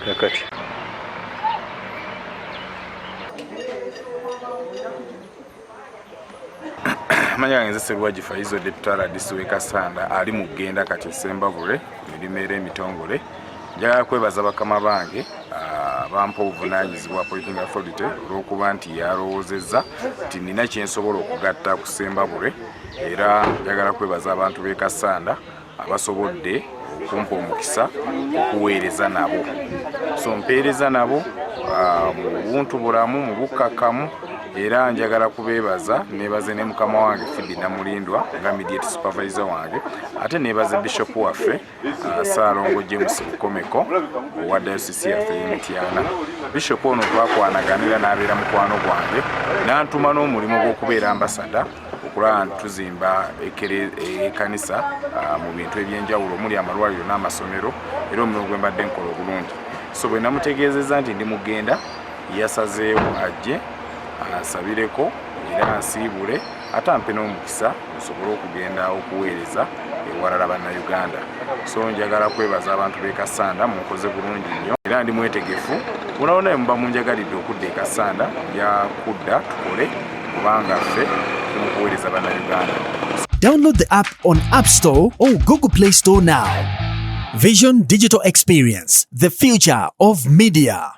yakati manya gange Ssebuwagi Faizo Deputy RDC w'e Kassanda ali mu kugenda kati Sembabule emirimu era emitongole. Njagala kwebaza bakama bange bampa obuvunaanyizibwa Policing Authority olw'okuba nti yalowoozezza nti nina kyensobola okugatta ku Sembabule, era njagala kwebaza abantu b'e Kassanda abasobodde okumpa omukisa okuweereza nabo. So mpeereza nabo mu buntu bulamu, mu bukkakkamu, era njagala kubeebaza, neebaze ne mukama wange Fidi Namulindwa nga immediate supervisor wange, ate neebaze Bishop waffe Ssaalongo James Bukomeko owa Diocese yaffe y'Emityana. Bishop ono twakwanaganira n'abeera mukwano gwange, n'antuma n'omulimu gw'okubeera ambasada okulaba nti tuzimba ekkanisa mu bintu eby'enjawulo omuli amalwaliro n'amasomero, era omulimu gwe mbadde nkola obulungi. So bwe namutegeezezza nti ndi mugenda, yasazeewo ajje asabireko era nsiibule ate ampe n'omukisa osobole okugenda okuweereza ewalala bannayuganda. So njagala kwebaza abantu b'e Kassanda, mukoze bulungi nnyo era ndi mwetegefu. Bonabonaye muba munjagalidde okudda e Kassanda, nja kudda tukole kubanga ffe tumukuweereza bannayuganda. Download the app on App Store or Google Play Store now. Vision Digital Experience, the future of media.